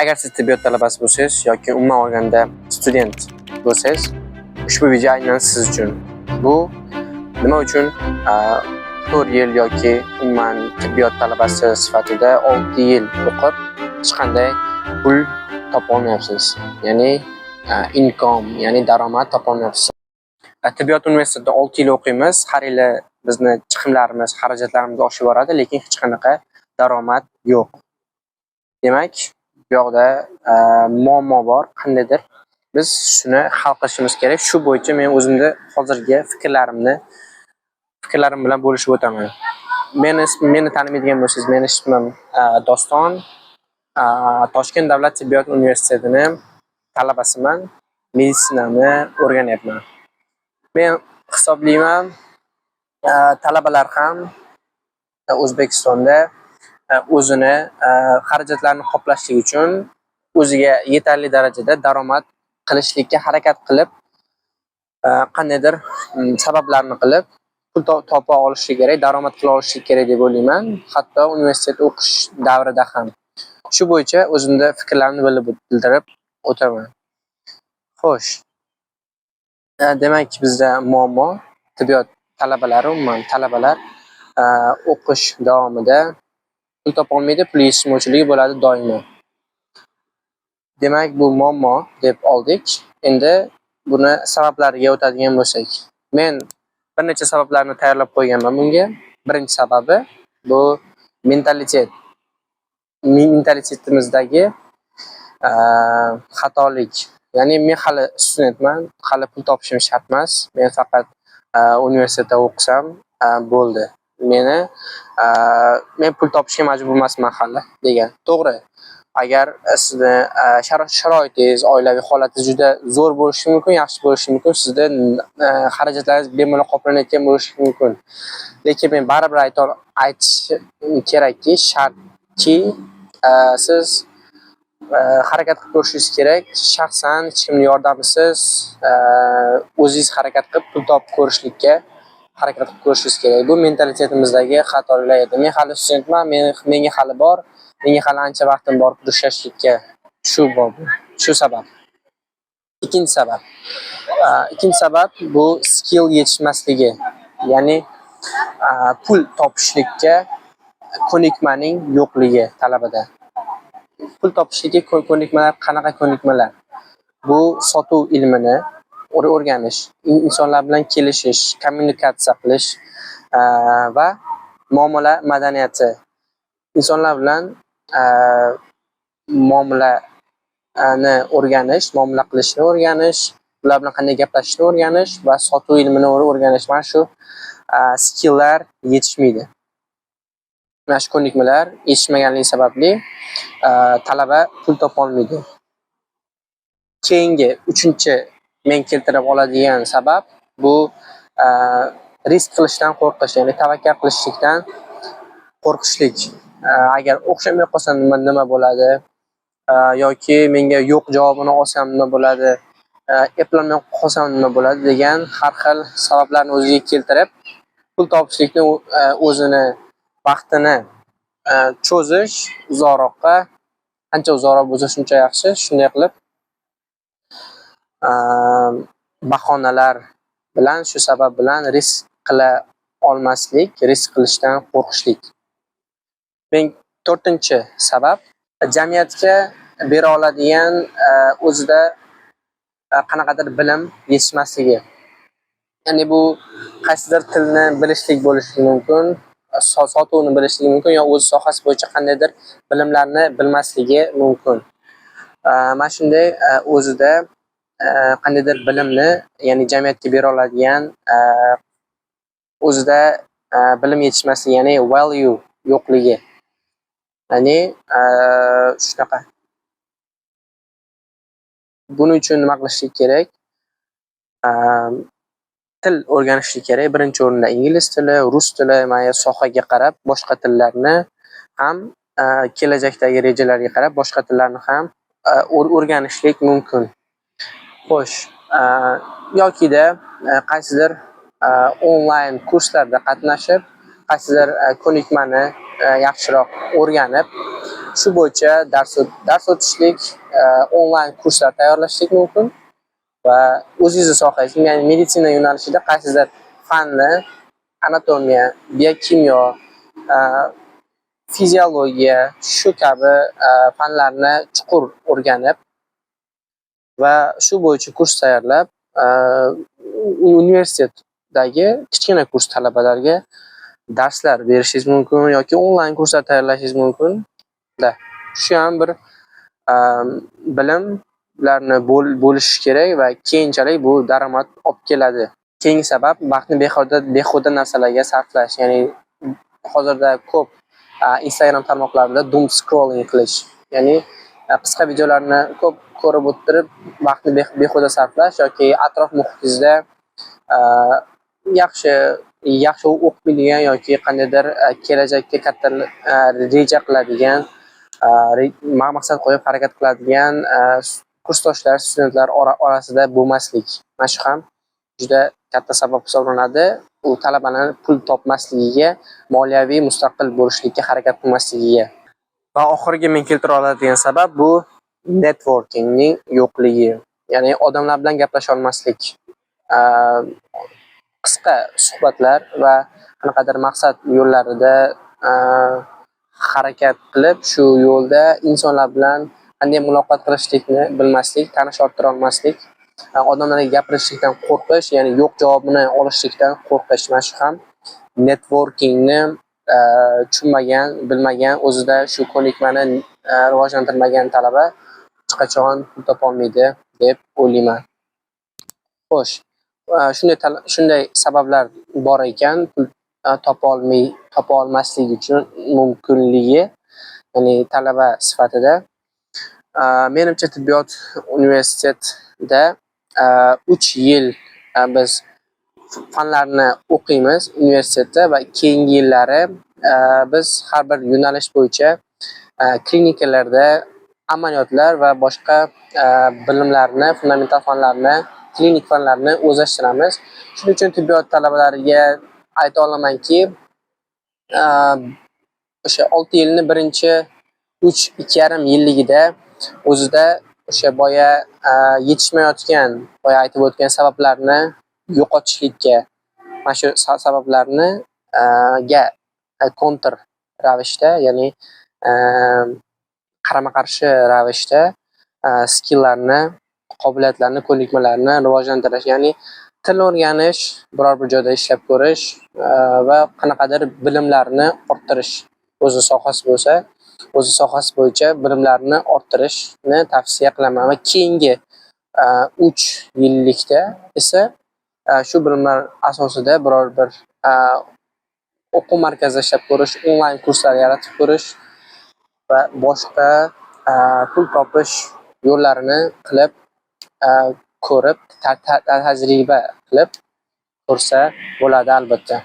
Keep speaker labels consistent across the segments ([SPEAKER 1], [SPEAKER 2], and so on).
[SPEAKER 1] Agar siz tibbiyot talabasi bo'lsangiz yoki umuman olganda student bo'lsangiz, ushbu video aynan siz uchun. Bu nima uchun 4 yil yoki umuman tibbiyot talabasi sifatida 6 yil o'qib hech qanday pul topa olmayapsiz. Ya'ni income, ya'ni daromad topa olmayapsiz. Tibbiyot universitetida 6 yil o'qiymiz. Har yili bizni chiqimlarimiz, xarajatlarimiz oshib boradi, lekin hech qanaqa daromad yo'q. Demak, bu yoqda muammo bor, qandaydir. Biz shuni hal qilishimiz kerak. Shu bo'yicha men o'zimni hozirgi fikrlarim bilan bo'lishib o'taman. Meni tanimaydigan bo'lsangiz, meni ismim Doston. Toshkent davlat tibbiyot universitetining talabasiman. Meditsinani o'rganyapman. Men hisoblayman, talabalar ham O'zbekistonda o'zini xarajatlarini qoplashlik uchun o'ziga yetarli darajada daromad qilishlikka harakat qilib, qandaydir sabablarni qilib pul topa olishi kerak, daromad qila olishi kerak deb o'ylayman. Hatto universitet o'qish davrida ham. Shu bo'yicha o'zimda fikrlarimni bildirib o'taman. Xo'sh. Demak, bizda muammo tibbiyot talabalari, umuman talabalar o'qish davomida pul topa olmaydi, pul yetishmovchiligi bo'ladi doimo. Demak, bu muammo deb oldik. Endi buni sabablariga o'tadigan bo'lsak, men bir necha sabablarni tayyorlab qo'yganman bunga. Birinchi sababi bu mentalitetimizdagi xatolik. Ya'ni men hali studentman, hali pul topishim shart emas. Men faqat universitetda o'qisam bo'ldi. Men pul topishga majbur emasman hali degan. To'g'ri. Agar sizni sharoitingiz, oilaviy holatingiz juda zo'r bo'lishi mumkin, yaxshi bo'lishi mumkin, sizda xarajatlaringiz bemalol qoplanayotgan bo'lishi mumkin. Lekin men baribir aytishim kerakki, shartki siz harakat qilib ko'rishingiz kerak. Shaxsan hech kimning yordamisiz o'zingiz harakat qilib pul topib ko'rishlikka harakat qilib ko'rishingiz kerak. Bu mentalitetimizdagi xatolar edi. Men hali studentman, menga hali bor. Menga hali ancha vaqtim bor pul ishlashlikka. Shu sabab. Ikkinchi sabab bu skill yetishmasligi. Ya'ni pul topishlikka ko'nikmaning yo'qligi talabada. Pul topishlikka ko'nikmalar qanaqa ko'nikmalar? Bu sotuv ilmini o'rganish, insonlar bilan kelishish, kommunikatsiya qilish va muomala madaniyati. Insonlar bilan muomalani o'rganish, muomala qilishni o'rganish, ular bilan qanday gaplashishni o'rganish va sotuv ilmini o'rganish. Mana shu skilllar yetishmaydi. Mana shu ko'nikmalar yetishmaganligi sababli talaba pul topa olmaydi. Keyingi uchinchi men keltirib oladigan sabab bu risk qilishdan qo'rqish, ya'ni tavakkal qilishlikdan qo'rqishlik. Agar o'xshamay qolsa nima bo'ladi? Yoki menga yo'q javobini olsam nima bo'ladi? Eplolmay qolsam nima bo'ladi degan har xil sabablarni o'ziga keltirib, pul topishlikni o'zini vaqtini cho'zish uzoqroqqa, qancha uzoqroq bo'lsa shuncha yaxshi. Shunday qilib bahonalar bilan, shu sabab bilan risk qila olmaslik, risk qilishdan qo'rqishlik. Men to'rtinchi sabab jamiyatga bera oladigan o'zida qanaqadir bilim yetishmasligi. Ya'ni bu qaysidir tilni bilishlik bo'lishi mumkin, sotuvni bilishlik mumkin, yo o'z sohasi bo'yicha qandaydir bilimlarni bilmasligi mumkin. Mana shunday o'zida qandaydir bilimni, ya'ni jamiyatga bera oladigan o'zida bilim yetishmasligi, ya'ni value yo'qligi. Ya'ni shunaqa. Buning uchun nima qilishlik kerak? Til o'rganishlik kerak. Birinchi o'rinda ingliz tili, rus tili, mana sohaga qarab boshqa tillarni ham kelajakdagi rejalarga qarab boshqa tillarni ham o'rganishlik mumkin. Xo'sh, yokida qaysidir onlayn kurslarda qatnashib, qaysidir ko'nikmani yaxshiroq o'rganib, shu bo'yicha dars o'tishlik, onlayn kurslar tayyorlashlik mumkin va o'zingizni sohangiz, ya'ni meditsina yo'nalishida qaysidir fanni, anatomiya, biokimyo, fiziologiya shu kabi fanlarni chuqur o'rganib va shu bo'yicha kurs tayyorlab, universitetdagi kichkina kurs talabalariga darslar berishingiz mumkin yoki onlayn kurslar tayyorlashingiz mumkin. Shu ham bir bilimlarni bo'lish kerak va keyinchalik bu daromad olib keladi. Keyingi sabab vaqtni behuda narsalarga sarflash, ya'ni hozirda ko'p Instagram tarmoqlarida doom scrolling qilish, ya'ni qisqa videolarni ko'p ko'rib o'tirib vaqtni behuda sarflash yoki atrof muhitingizda yaxshi o'qib bilgan yoki qandaydir kelajakka katta reja qiladigan, maqsad qo'yib harakat qiladigan kursdoshlar, studentlar orasida bo'lmaslik. Mana shu ham juda katta sabab hisoblanadi. U talabaning pul topmasligiga, moliyaviy mustaqil bo'lishlikka harakat qilmasligiga. Va oxirgi men keltira oladigan sabab bu networkingning yo'qligi. Ya'ni odamlar bilan gaplasha olmaslik. Qisqa suhbatlar va qanaqadir maqsad yo'llarida harakat qilib, shu yo'lda insonlar bilan qanday muloqot qilishlikni bilmaslik, tanish orttira olmaslik, odamlarga gapirishlikdan qo'rqish, ya'ni yo'q javobini olishlikdan qo'rqish. Mana shu ham networkingni tushunmagan, bilmagan, o'zida shu ko'nikmani rivojlantirmagan talaba hech qachon pul topolmaydi deb o'ylayman. Xo'sh, shunday sabablar bor ekan, pul topa olmaslik uchun mumkinligi, ya'ni talaba sifatida. Menimcha tibbiyot universitetida 3 yil biz fanlarni o'qiymiz universitetda va keyingi yillari biz har bir yo'nalish bo'yicha klinikalarda amaliyotlar va boshqa bilimlarni, fundamental fanlarni, klinik fanlarni o'zlashtiramiz. Shuning uchun tibbiyot talabalariga ayta olamanki, o'sha 6 yilni birinchi 2,5 yilligida o'zida o'sha boya yetishmayotgan, boya aytib o'tgan sabablarni yo'qotishlikka, mana shu sabablarni kontr ravishda, ya'ni qarama-qarshi ravishda skilllarni, qobiliyatlarni, ko'nikmalarni rivojlantirish, ya'ni til o'rganish, biror bir joyda ishlab ko'rish va qanaqadir bilimlarni orttirish. O'zi sohasi bo'lsa, o'zi sohasi bo'yicha bilimlarni orttirishni tavsiya qilaman va keyingi 3 yillikda esa shu bilimlar asosida biror bir o'quv markazida ishlab ko'rish, onlayn kurslar yaratib ko'rish va boshqa pul topish yo'llarini qilib ko'rib, tajriba qilib ko'rsa bo'ladi albatta.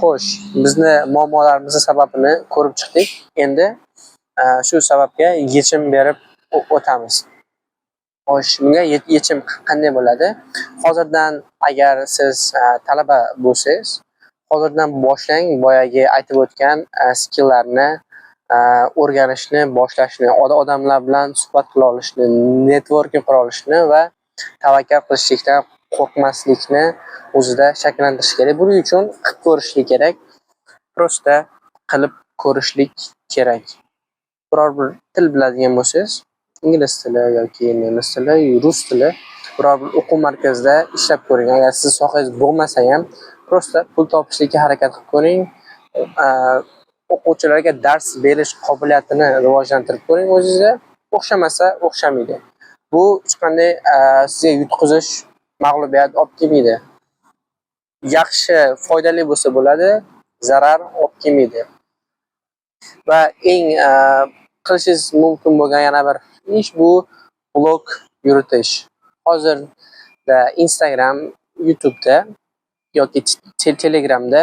[SPEAKER 1] Xo'sh, bizni muammolarimizni sababini ko'rib chiqdik. Endi shu sababga yechim berib o'tamiz. Xo'sh, bunga yechim qanday bo'ladi? Hozirdan agar siz talaba bo'lsangiz, hozirdan boshlang boyagi aytib o'tgan skilllarni o'rganishni, boshlashni, odamlar bilan suhbat qila olishni, networking qila olishni va tavakkal qilishlikdan qo'rqmaslikni o'zida shakllantirish kerak. Buning uchun qilib ko'rishlik kerak. Prosta qilib ko'rishlik kerak. Biror bir til biladigan bo'lsangiz, ingliz tili yoki nemis tili, rus tili, biror bir o'quv markazida ishlab ko'ring. Agar siz sohangiz bo'lmasa ham, prosta pul topishlikka harakat qilib ko'ring. O'quvchilarga dars berish qobiliyatini rivojlantirib ko'ring o'zingizga. O'xshamasa, o'xshamaydi. Bu hech qanday sizga yutqizish, mag'lubiyat olib kelmaydi. Yaxshi, foydali bo'lsa bo'ladi, zarar olib kelmaydi. Va eng qilishingiz mumkin bo'lgan yana bir ish bu blog yuritish. Hozirda Instagram, YouTube'da yoki Telegramda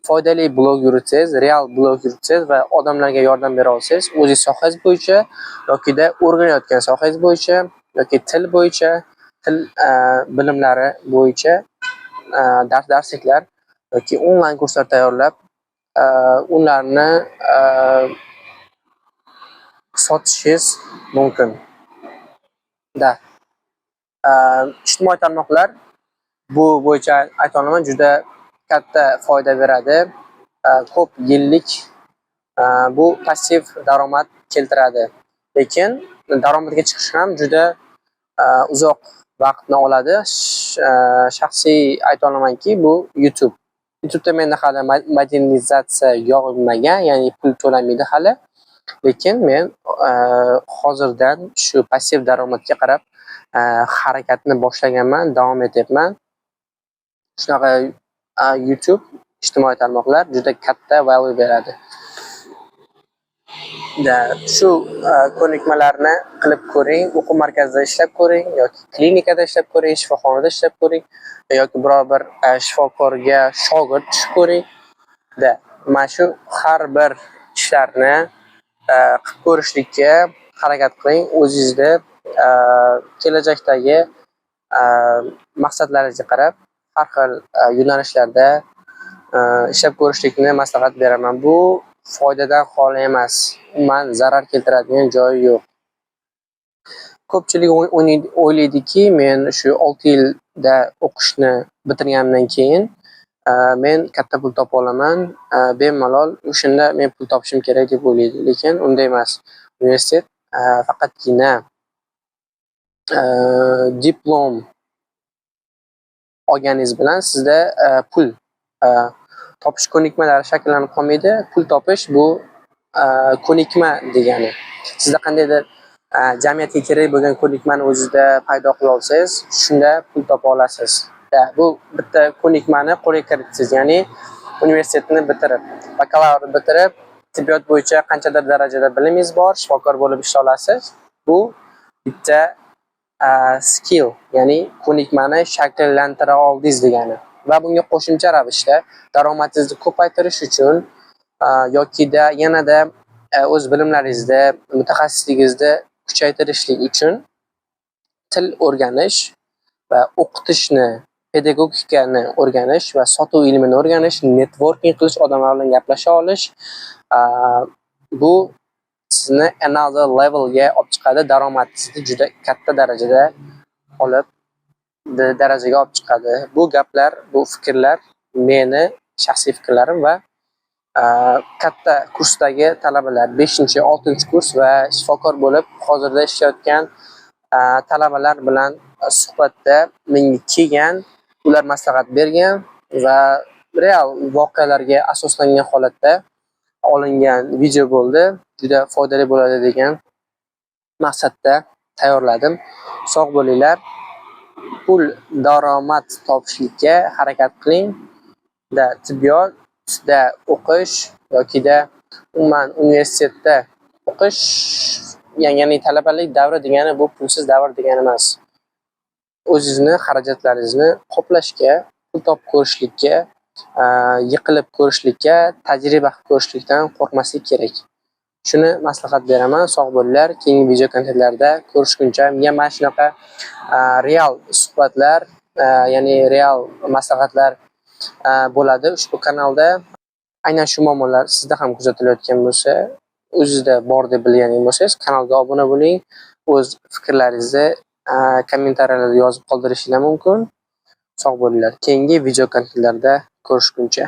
[SPEAKER 1] foydali blog yuritsangiz, real blog yuritsangiz va odamlarga yordam bera olsangiz, o'zingiz sohangiz bo'yicha yokida o'rganayotgan sohangiz bo'yicha yoki til bo'yicha, til bilimlari bo'yicha darsliklar yoki onlayn kurslar tayyorlab ularni sotishingiz mumkin. Ijtimoiy tarmoqlar bu bo'yicha ayta olaman juda katta foyda beradi. Ko'p yillik bu passiv daromad keltiradi. Lekin daromadga chiqish ham juda uzoq vaqtni oladi. Shaxsiy ayta olamanki, bu YouTube. YouTube'da menda hali modernizatsiya yog'ilmagan, ya'ni pul to'lanmaydi hali. Lekin men hozirdan shu passiv daromadga qarab harakatni boshlaganman, davom etyapman. Shunaqa YouTube, ijtimoiy tarmoqlar juda katta value beradi. Shu ko'nikmalarni qilib ko'ring, o'quv markazida ishlab ko'ring yoki klinikada ishlab ko'ring, shifoxonada ishlab ko'ring yoki biror bir shifokorga shogird tushib ko'ring. Mana shu har bir ishlarni qilib ko'rishlikka harakat qiling. O'zingizni kelajakdagi maqsadlaringizga qarab har xil yo'nalishlarda ishlab ko'rishlikni maslahat beraman. Bu foydadan xoli emas, umuman zarar keltiradigan joyi yo'q. Ko'pchilik o'ylaydiki, men shu 6 yilda o'qishni bitirganimdan keyin men katta pul topa olaman, bemalol o'shanda men pul topishim kerak deb o'ylaydi. Lekin unday emas. Universitet faqatgina diplom olganingiz bilan sizda pul topish ko'nikmalari shakllanib qolmaydi. Pul topish bu ko'nikma degani. Sizda qandaydir jamiyatga kerak bo'lgan ko'nikmani o'zingizda paydo qila olsangiz, shunda pul topa olasiz. Bu bitta ko'nikmani qo'lga kiritsangiz, ya'ni universitetni bitirib, bakalavr bitirib, tibbiyot bo'yicha qanchadir darajada bilimingiz bor, shifokor bo'lib ishlay olasiz. Bu bitta skill, ya'ni ko'nikmani shakllantira oldingiz degani. Va bunga qo'shimcha ravishda daromadingizni ko'paytirish uchun yokida yanada o'z bilimlaringizni, mutaxassisligingizni kuchaytirishlik uchun til o'rganish va o'qitishni, pedagogikani o'rganish va sotuv ilmini o'rganish, networking qilish, odamlar bilan gaplasha olish bu sizni another levelga olib chiqadi, daromadingizni juda katta darajaga olib chiqadi. Bu gaplar, bu fikrlar meni shaxsiy fikrlarim va katta kursdagi talabalar, 5-6-kurs va shifokor bo'lib hozirda ishlayotgan talabalar bilan suhbatda menga kelgan, ular maslahat bergan va real voqealarga asoslangan holatda olingan video bo'ldi. Juda foydali bo'ladi degan maqsadda tayyorladim. Sog' bo'linglar. Pul daromad topishlikka harakat qiling. Tibbiyotda o'qish yokida umuman universitetda o'qish, ya'ni talabalik davri degani bu pulsiz davr degani emas. O'zingizni xarajatlaringizni qoplashga, pul topib ko'rishlikka, yiqilib ko'rishlikka, tajriba qilib ko'rishlikdan qo'rqmaslik kerak. Shuni maslahat beraman. Sog' bo'linglar. Keyingi video kontentlarda ko'rishguncha, menga mana shunaqa real suhbatlar, ya'ni real maslahatlar bo'ladi ushbu kanalda. Aynan shu muammolar sizda ham kuzatilayotgan bo'lsa, o'zingizda bor deb bilganingiz bo'lsangiz, kanalga obuna bo'ling. O'z fikrlaringizni kommentariyalarda yozib qoldirishingiz mumkin. Sog' bo'linglar. Keyingi video kontentlarda ko'rishguncha.